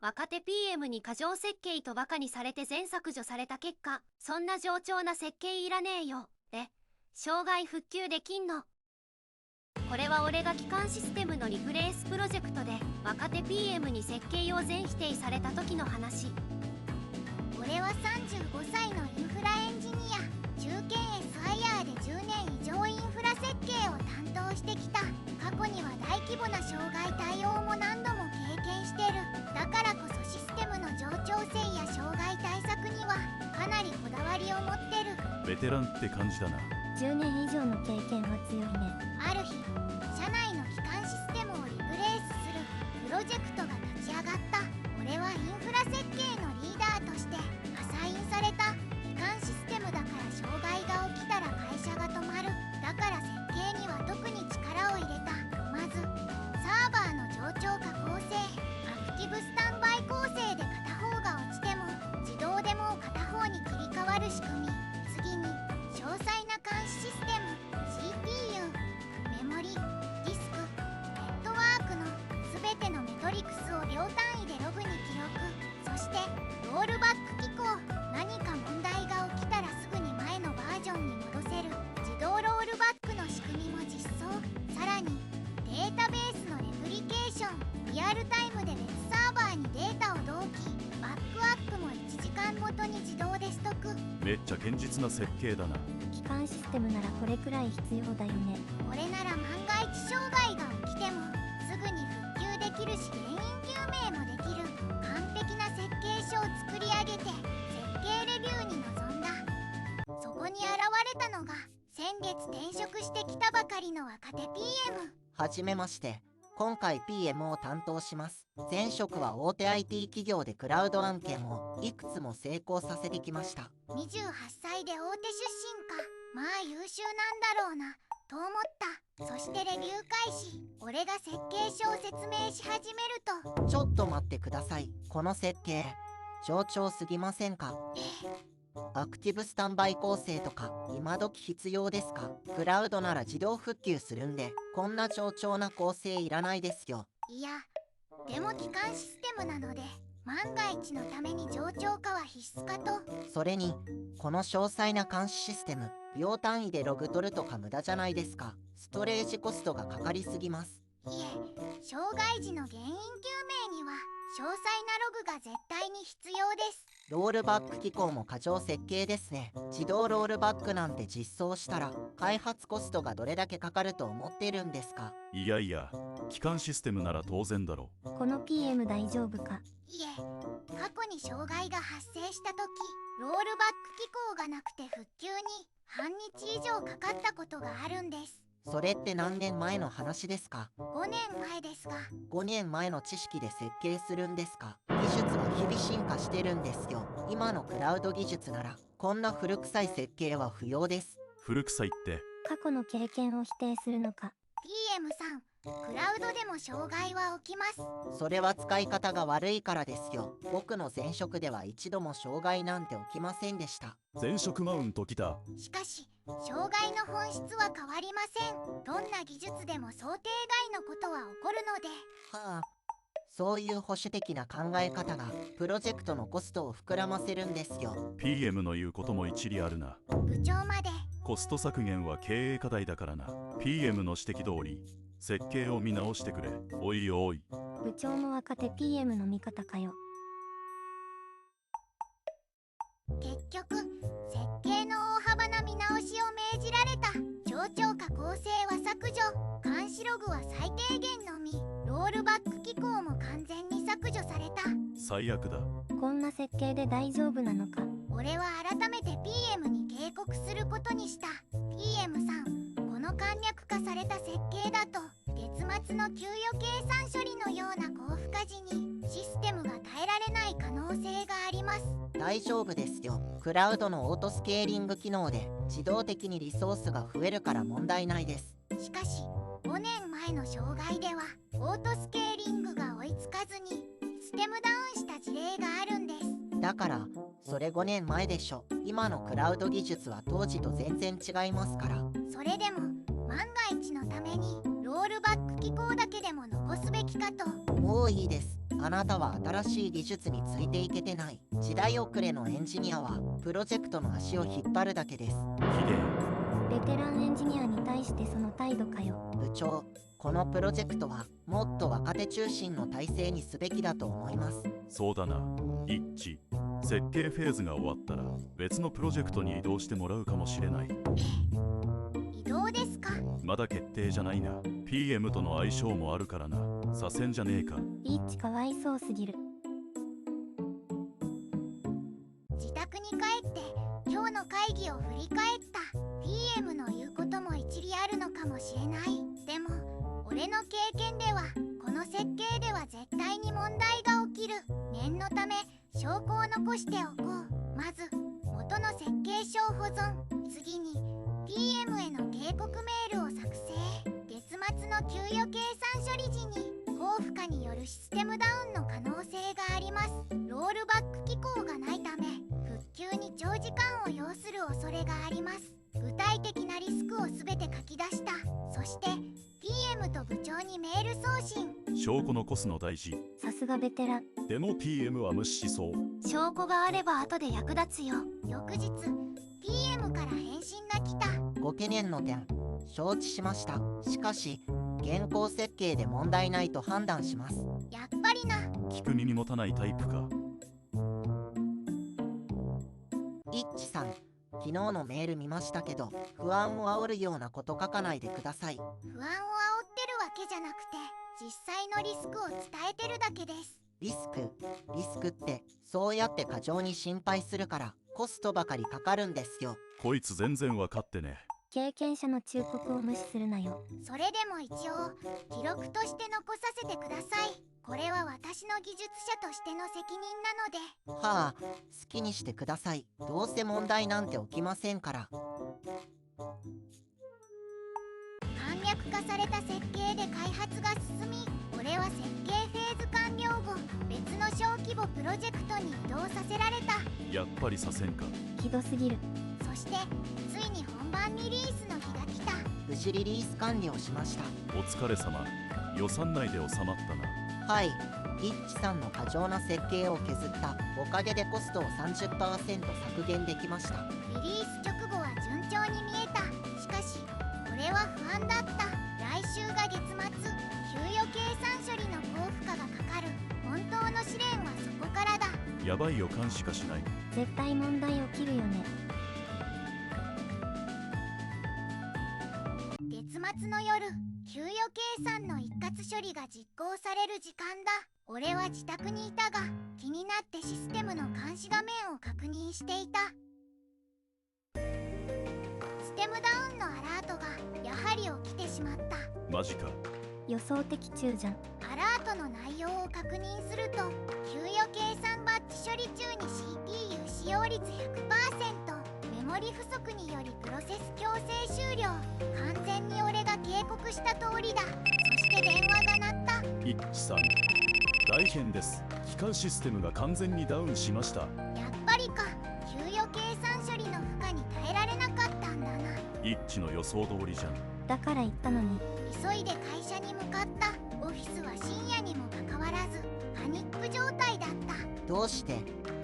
若手 PM に過剰設計とバカにされて全削除された結果、そんな冗長な設計いらねえよで障害復旧できんの。これは俺が基幹システムのリプレイスプロジェクトで若手 PM に設計を全否定された時の話。俺は35歳のインフラエンジニア、中堅 SIR で10年以上インフラ設計を担当してきた。過去には大規模な障害対応も何度も経験してる。だからこそシステムの冗長性や障害対策にはかなりこだわりを持ってる。ベテランって感じだな。10年以上の経験は強いね。ある日、社内の基幹システムをリプレイスするプロジェクトが立ち上がった。俺はインフラ設計のリーダーとしてアサインされた。基幹システムだから障害が起きたら会社が止まる。だから設計には特に力を入れた。まずサーバーの冗長化構成、アクティブスタンバイ構成で片方が落ちても自動でもう片方に切り替わる仕組み。次に詳細な監視システム、 CPU、 メモリ、ディスク、ネットワークの全てのメトリクスを秒単位でログに記録。そしてロールバック機構、何か問題が起きたらすぐに前のバージョンに戻せる自動ロールバックの仕組みも実装。さらにデータベースのレプリケーション、リアルタイムで別サーバーにデータを同期、バックアップも1時間ごとに自動でストック。めっちゃ堅実な設計だな。基幹システムならこれくらい必要だよね。これなら万が一障害が起きてもすぐに復旧できるし、原因究明もできる。完璧な設計書を作り上げて設計レビューに臨んだ。そこに現れたのが先月転職してきたばかりの若手 PM。 はじめまして。今回 PM を担当します。前職は大手 IT 企業でクラウド案件をいくつも成功させてきました。28歳で大手出身か。まあ優秀なんだろうなと思った。そしてレビュー開始。俺が設計書を説明し始めると、ちょっと待ってください。この設計冗長すぎませんか？アクティブスタンバイ構成とか今時必要ですか？クラウドなら自動復旧するんで、こんな冗長な構成いらないですよ。いや、でも基幹システムなので万が一のために冗長化は必須かと。それにこの詳細な監視システム、秒単位でログ取るとか無駄じゃないですか？ストレージコストがかかりすぎます。いえ、障害時の原因究明には詳細なログが絶対に必要です。ロールバック機構も過剰設計ですね。自動ロールバックなんて実装したら開発コストがどれだけかかると思ってるんですか？いやいや、基幹システムなら当然だろ。この PM 大丈夫か？いえ、過去に障害が発生した時、ロールバック機構がなくて復旧に半日以上かかったことがあるんです。それって何年前の話ですか？5年前ですが。5年前の知識で設計するんですか？技術は日々進化してるんですよ。今のクラウド技術ならこんな古臭い設計は不要です。古臭いって？過去の経験を否定するのか？ PM さん、クラウドでも障害は起きます。それは使い方が悪いからですよ。僕の前職では一度も障害なんて起きませんでした。前職マウントきた。しかし障害の本質は変わりません。どんな技術でも想定外のことは起こるので。はあ、そういう保守的な考え方がプロジェクトのコストを膨らませるんですよ。 PM の言うことも一理あるな。部長まで。コスト削減は経営課題だからな。 PM の指摘通り設計を見直してくれ。おいおい。部長も若手 PM の味方かよ。結局設計の大幅な見直しを命じられた。冗長化構成は削除、監視ログは最低限のみ、ロールバック機構も完全に削除された。最悪だ。こんな設計で大丈夫なのか？俺は改めて PM に警告することにした。 PM さん、この簡略化された設計だと月末の給与計算処理のような高負荷時にシステムが耐えられない可能性があります。大丈夫ですよ。クラウドのオートスケーリング機能で自動的にリソースが増えるから問題ないです。しかし5年前の障害ではオートスケーリングが追いつかずにステムダウンした事例があるんです。だからそれ5年前でしょ。今のクラウド技術は当時と全然違いますから。それでも万が一のためにロールバック機構だけでも残すべきかと。もういいです。あなたは新しい技術についていけてない。時代遅れのエンジニアはプロジェクトの足を引っ張るだけです。ひでベテランエンジニアに対してその態度かよ。部長、このプロジェクトはもっと若手中心の体制にすべきだと思います。え、そうだな。一致。設計フェーズが終わったら別のプロジェクトに移動してもらうかもしれない。移動ですか？まだ決定じゃないな。 PM との相性もあるからな。左遷じゃねえか。イッチかわいそうすぎる。自宅に帰って今日の会議を振り返った。 PM の言うことも一理あるのかもしれない。でも俺の経験ではこの設計では絶対に問題が起きる。念のため証拠を残しておこう。まず元の設計書を保存。次に PM への警告メールを作成。月末の給与計算処理時に高負荷によるシステムダウンの可能性があります。ロールバック機構がないため復旧に長時間を要する恐れがあります。具体的なリスクをすべて書き出した。そして PM と部長にメール送信。証拠残すの大事。さすがベテラン。でも PM は無視しそう。証拠があれば後で役立つよ。翌日 PM から返信が来た。ご懸念の点、承知しました。しかし現行設計で問題ないと判断します。やっぱりな。聞く耳持たないタイプか。イッチさん、昨日のメール見ましたけど、不安を煽るようなこと書かないでください。不安を煽ってるわけじゃなくて実際のリスクを伝えてるだけです。リスクってそうやって過剰に心配するからコストばかりかかるんですよ。こいつ全然分かってね。経験者の忠告を無視するなよ。それでも一応記録として残させてください。これは私の技術者としての責任なので。はあ、好きにしてください。どうせ問題なんて起きませんから。簡略化された設計で開発が進み、俺は設計フェーズ完了後別の小規模プロジェクトに移動させられた。やっぱり左遷か。ひどすぎる。そしてついに本番リリースの日が来た。無事リリース完了しました。お疲れ様。予算内で収まったな。はい、イッチさんの過剰な設計を削ったおかげでコストを 30% 削減できました。リリース直後は順調に見えた。しかし俺は不安だった。来週が月末、給与計算処理の高負荷がかかる。本当の試練はそこからだ。やばい予感しかしない。絶対問題起きるよね。月末の夜、給与計算の一括処理が実行される時間だ。俺は自宅にいたが気になってシステムの監視画面を確認していた。ステムダウンのアラートがやはり起きてしまった。マジか。予想的中じゃん。アラートの内容を確認すると、給与計算バッチ処理中に CPU 使用率 100%、メモリ不足によりプロセス強制終了。完全に俺が警告した通りだ。そして電話が鳴った。イッチさん、大変です。基幹システムが完全にダウンしました。やっぱりか。給与計算処理の負荷に耐えられなかったんだな。イッチの予想通りじゃん。だから言ったのに。急いで会社に向かった。オフィスは深夜にもかかわらずパニック状態だった。どうして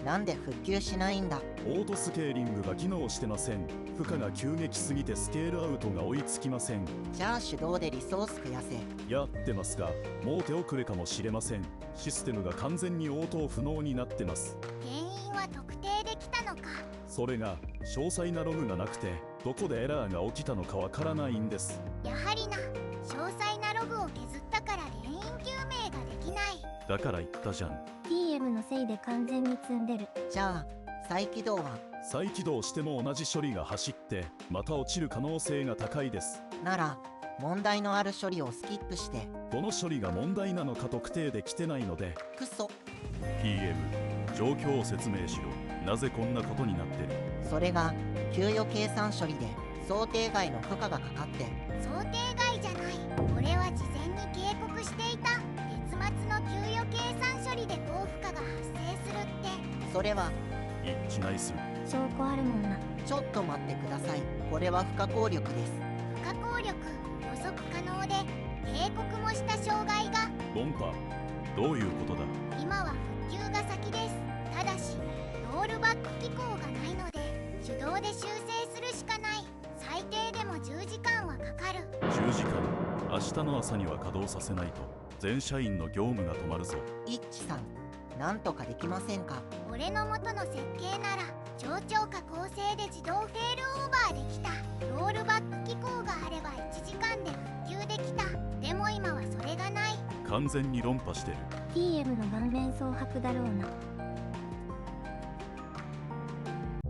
なんで復旧しないんだ。オートスケーリングが機能してません。負荷が急激すぎてスケールアウトが追いつきません。じゃあ手動でリソース増やせ。やってますが、もう手遅れかもしれません。システムが完全に応答不能になってます。原因は特定できたのか。それが詳細なログがなくて、どこでエラーが起きたのかわからないんです。やはりな。詳細なログを削ったから原因究明ができない。だから言ったじゃん。 PM のせいで完全に積んでる。じゃあ再起動は。再起動しても同じ処理が走ってまた落ちる可能性が高いです。なら問題のある処理をスキップして。どの処理が問題なのか特定できてないので。クソ。 PM、状況を説明しろ。なぜこんなことになってる。それが給与計算処理で想定外の負荷がかかって。想定外じゃない。俺は事前に警告していた。月末の給与計算処理で高負荷が発生するって。それは。一致ナイス。証拠あるもんな。ちょっと待ってください。これは不可抗力です。不可抗力、予測可能で警告もした障害が。論破、どういうことだ。で修正するしかない。最低でも10時間はかかる。10時間。明日の朝には稼働させないと全社員の業務が止まるぞ。イッチさん、なんとかできませんか？俺の元の設計なら超超過構成で自動フェールオーバーできた。ロールバック機構があれば1時間で復旧できた。でも今はそれがない。完全に論破してる。 TM の顔面蒼白だろうな。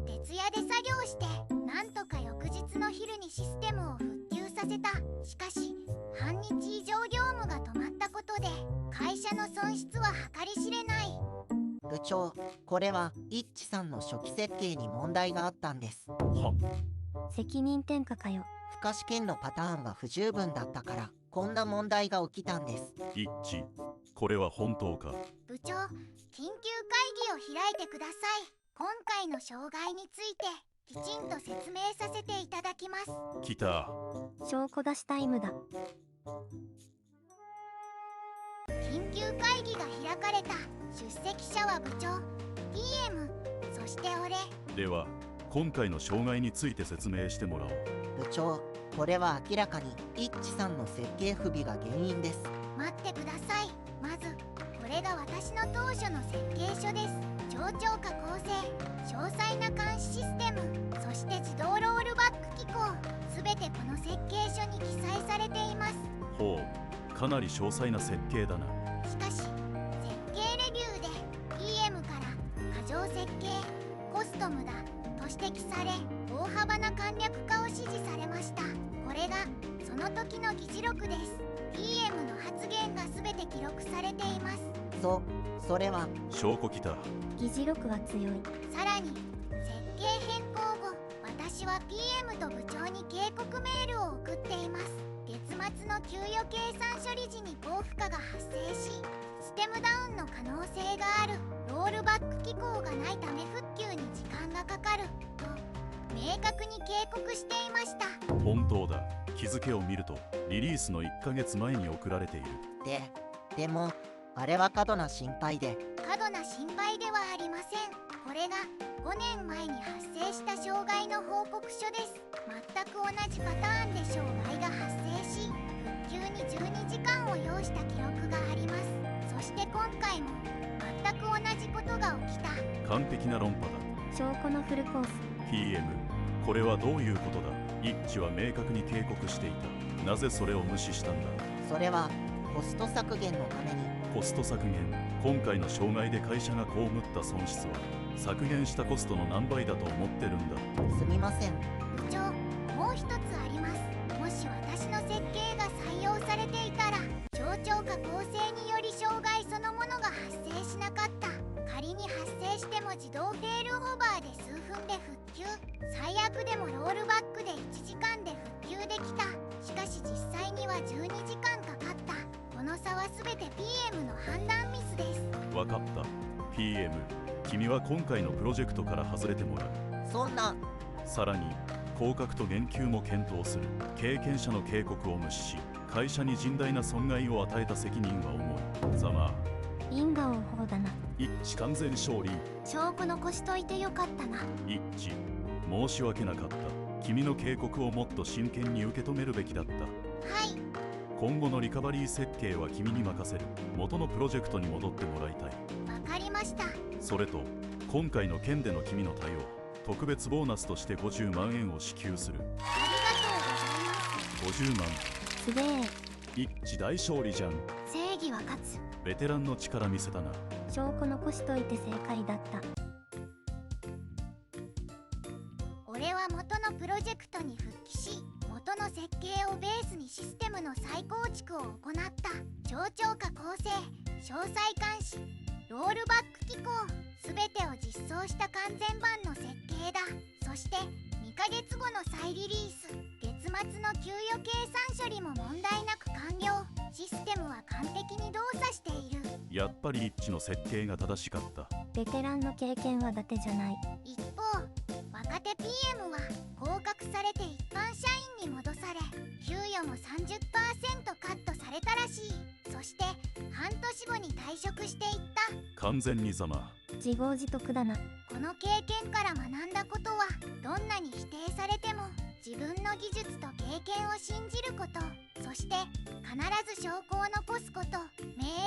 徹夜で作業してなんとか翌日の昼にシステムを復旧させた。しかし半日以上業務が止まったことで会社の損失は計り知れない。部長、これはイッチさんの初期設計に問題があったんです。は責任転嫁かよ。負荷試験のパターンが不十分だったからこんな問題が起きたんです。一致。これは本当か？部長、緊急会議を開いてください。今回の障害についてきちんと説明させていただきます。来た。証拠出しタイムだ。緊急会議が開かれた。出席者は部長、PM、そして俺。では今回の障害について説明してもらおう。部長、これは明らかにイッチさんの設計不備が原因です。待ってください。まずこれが私の当初の設計書です。超超過構成、詳細な監視システム、そして自動ロールバック機構、すべてこの設計書に記載されています。ほう、かなり詳細な設計だな。しかし設計レビューで PM から過剰設計、コスト無駄と指摘され、大幅な簡略化を指示されました。これがその時の議事録です。 PM の発言がすべて記録されています。それは証拠来た。議事録は強い。さらに設計変更後、私は PM と部長に警告メールを送っています。月末の給与計算処理時に高負荷が発生し、システムダウンの可能性がある。ロールバック機構がないため復旧に時間がかかると明確に警告していました。本当だ。日付を見るとリリースの1ヶ月前に送られている。でもあれは過度な心配で。過度な心配ではありません。これが5年前に発生した障害の報告書です。全く同じパターンで障害が発生し、復旧に12時間を要した記録があります。そして今回も全く同じことが起きた。完璧な論破だ。証拠のフルコース。 PM、これはどういうことだ？一致は明確に警告していた。なぜそれを無視したんだ？それはコスト削減のために。コスト削減。今回の障害で会社が被った損失は削減したコストの何倍だと思ってるんだ。すみません。部長、もう一つあります。もし私の設計が採用されていたら、超超過構成により障害そのものが発生しなかった。仮に発生しても自動フェールオーバーで数分で復旧、最悪でもロールバックで1時間で復旧できた。しかし実際には12時間かかった。この差は全て PM の判断ミスです。わかった。 PM、君は今回のプロジェクトから外れてもらう。そんな。さらに降格と減給も検討する。経験者の警告を無視し会社に甚大な損害を与えた責任は重い。ざまあ因果応報だな。一致完全勝利。証拠残しといてよかったな。一致、申し訳なかった。君の警告をもっと真剣に受け止めるべきだった。はい。今後のリカバリー設計は君に任せる。元のプロジェクトに戻ってもらいたい。わかりました。それと今回の件での君の対応、特別ボーナスとして50万円を支給する。ありがとうございます。50万。すげえ。一致大勝利じゃん。正義は勝つ。ベテランの力見せたな。証拠残しといて正解だった。俺は元のプロジェクトに復帰し、元の設計をベースにシステムの再構築を行った。超超過構成、詳細監視、ロールバック機構、すべてを実装した完全版の設計だ。そして2ヶ月後の再リリース、月末の給与計算処理も問題なく完了。システムは完璧に動作している。やっぱり一致の設計が正しかった。ベテランの経験は伊達じゃない。一方、若手 PM は降格されて一般社員に戻され、給与も 30% カットされたらしい。そして半年後に退職していった。完全にざま。自業自得だな。こその経験から学んだことは、どんなに否定されても自分の技術と経験を信じること、そして必ず証拠を残すこと。命